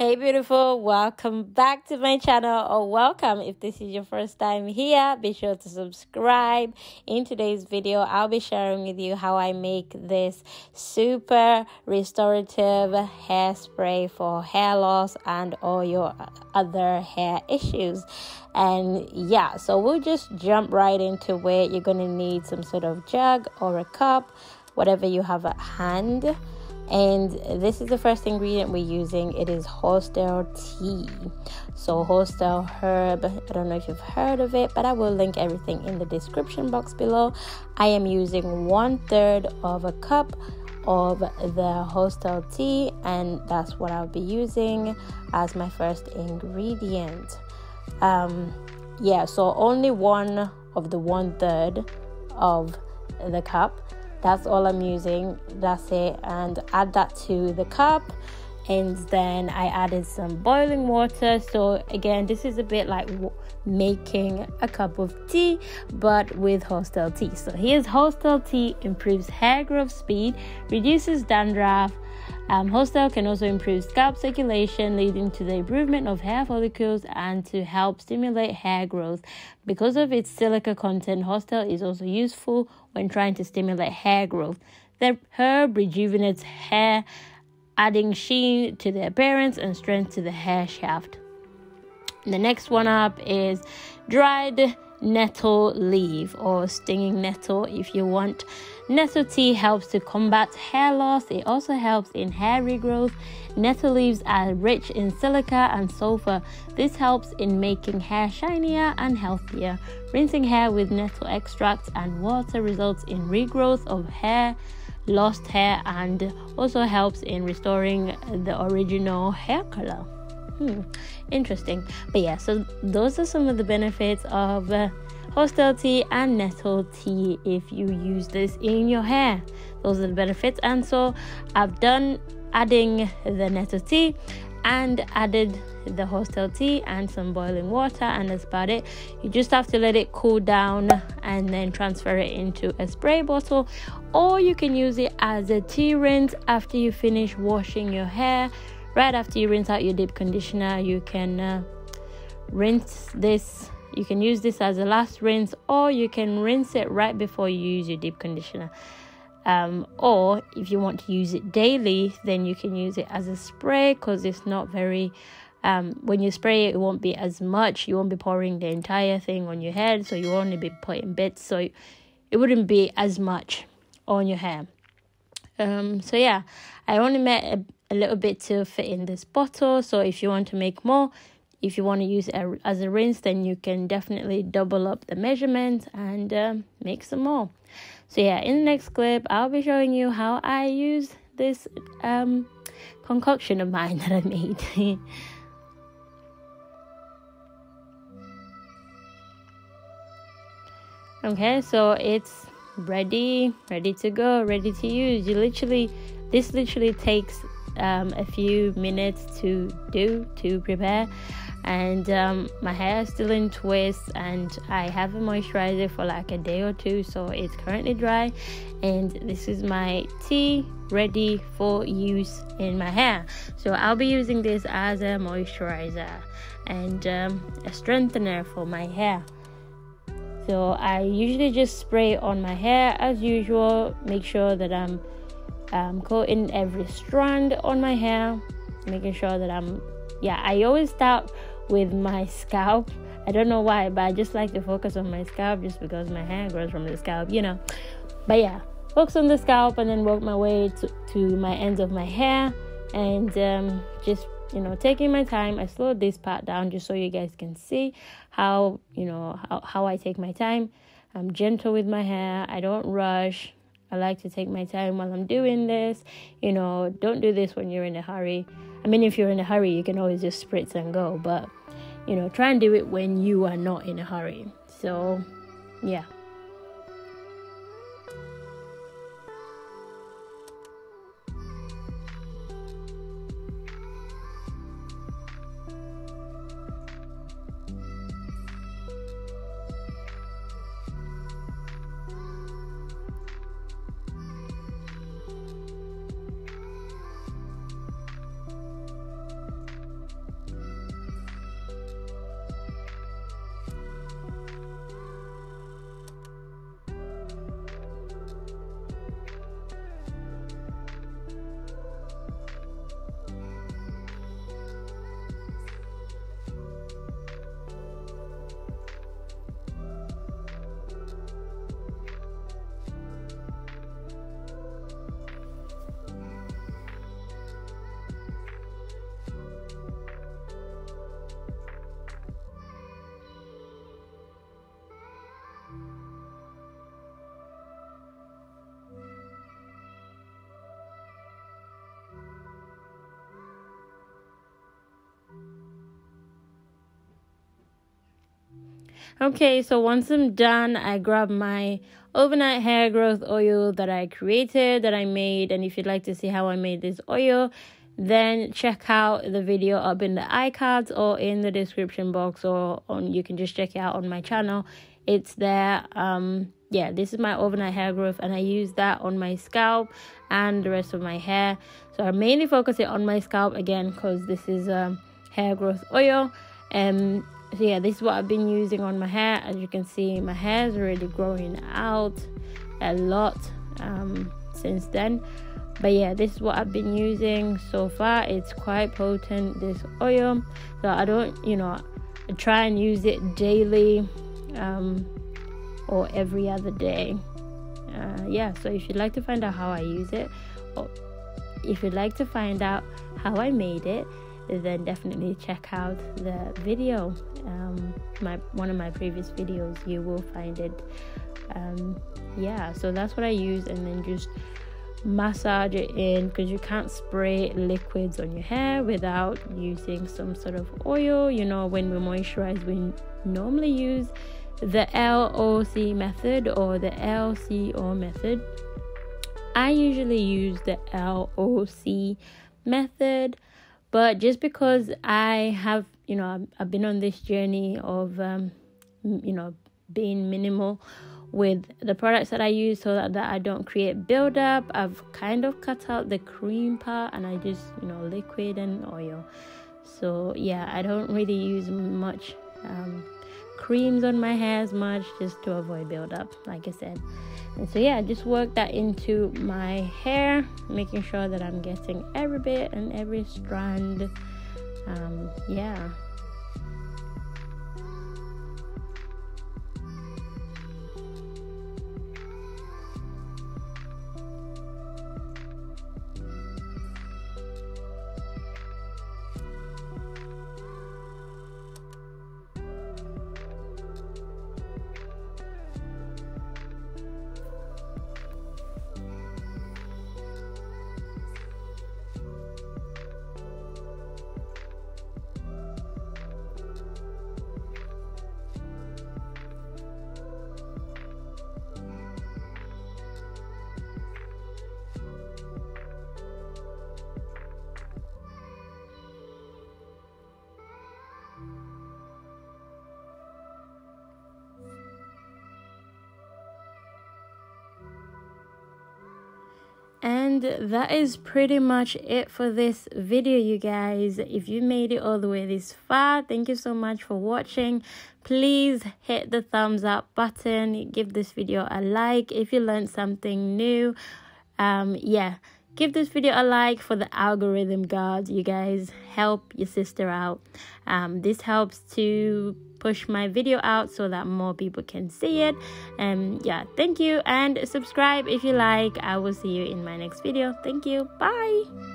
Hey beautiful, welcome back to my channel, or welcome if this is your first time here. Be sure to subscribe. In today's video, I'll be sharing with you how I make this super restorative hairspray for hair loss and all your other hair issues. And yeah, so we'll just jump right into it. You're going to need some sort of jug or a cup, whatever you have at hand. And this is the first ingredient we're using. It is horsetail tea. So horsetail herb, I don't know if you've heard of it, but I will link everything in the description box below. I am using 1/3 of a cup of the horsetail tea, and that's what I'll be using as my first ingredient. So only one of the 1/3 of the cup. That's all I'm using. That's it. And add that to the cup. And then I added some boiling water. So again, this is a bit like making a cup of tea, but with horsetail tea. So here's horsetail tea. Improves hair growth speed, reduces dandruff. Horsetail can also improve scalp circulation, leading to the improvement of hair follicles and to help stimulate hair growth. Because of its silica content, horsetail is also useful when trying to stimulate hair growth. The herb rejuvenates hair, adding sheen to the appearance and strength to the hair shaft. The next one up is dried nettle leaf, or stinging nettle if you want. Nettle tea helps to combat hair loss. It also helps in hair regrowth. Nettle leaves are rich in silica and sulfur. This helps in making hair shinier and healthier. Rinsing hair with nettle extract and water results in regrowth of hair, lost hair, and also helps in restoring the original hair color. Interesting. But yeah, so those are some of the benefits of horsetail tea and nettle tea if you use this in your hair. Those are the benefits. And so I've done adding the nettle tea and added the horsetail tea and some boiling water, and that's about it. You just have to let it cool down and then transfer it into a spray bottle, or you can use it as a tea rinse after you finish washing your hair. Right after you rinse out your deep conditioner, you can rinse this. You can use this as a last rinse, or you can rinse it right before you use your deep conditioner. Or if you want to use it daily, then you can use it as a spray, because it's not very... when you spray it, it won't be as much. You won't be pouring the entire thing on your head, so you'll only be putting bits, so it wouldn't be as much on your hair. So yeah, I only made a little bit to fit in this bottle. So if you want to make more, if you want to use it as a rinse, then you can definitely double up the measurement and make some more. So yeah, in the next clip, I'll be showing you how I use this concoction of mine that I made. Okay, so it's ready to go, ready to use. This literally takes a few minutes to prepare, and my hair is still in twists, and I haven't moisturized it for like a day or two, so it's currently dry. And this is my tea ready for use in my hair. So I'll be using this as a moisturizer and a strengthener for my hair. So I usually just spray on my hair as usual. Make sure that I'm coating every strand on my hair, making sure that I always start with my scalp. I don't know why, but I just like to focus on my scalp, just because my hair grows from the scalp, But yeah, focus on the scalp and then work my way to my ends of my hair, and just taking my time. I slowed this part down just so you guys can see how I take my time. I'm gentle with my hair. I don't rush. I like to take my time while I'm doing this. Don't do this when you're in a hurry. I mean, if you're in a hurry, you can always just spritz and go, but try and do it when you are not in a hurry. So yeah. Okay, so once I'm done, I grab my overnight hair growth oil that I created, that I made. And if you'd like to see how I made this oil, then check out the video up in the iCards or in the description box, or you can just check it out on my channel. It's there. Yeah, this is my overnight hair growth, and I use that on my scalp and the rest of my hair. So I mainly focus it on my scalp again because this is hair growth oil. So yeah, this is what I've been using on my hair. As you can see, my hair is already growing out a lot since then. But yeah, this is what I've been using so far. It's quite potent, this oil. So I don't, I try and use it daily or every other day. Yeah, so if you'd like to find out how I use it, or if you'd like to find out how I made it, then definitely check out the video. One of my previous videos, you will find it. Yeah, so that's what I use, and then just massage it in, because you can't spray liquids on your hair without using some sort of oil. When we moisturize, we normally use the LOC method or the LCO method. I usually use the LOC method, but just because I have, I've been on this journey of, being minimal with the products that I use, so that I don't create buildup, I've kind of cut out the cream part, and I just, liquid and oil. So yeah, I don't really use much creams on my hair as much, just to avoid buildup, like I said. And so yeah, just work that into my hair, making sure that I'm getting every bit and every strand. Yeah. And that is pretty much it for this video, you guys. If you made it all the way this far, thank you so much for watching. Please hit the thumbs up button, give this video a like if you learned something new. Yeah, give this video a like for the algorithm gods. You guys help your sister out. This helps to push my video out so that more people can see it. Yeah, thank you, and subscribe if you like. I will see you in my next video. Thank you. Bye.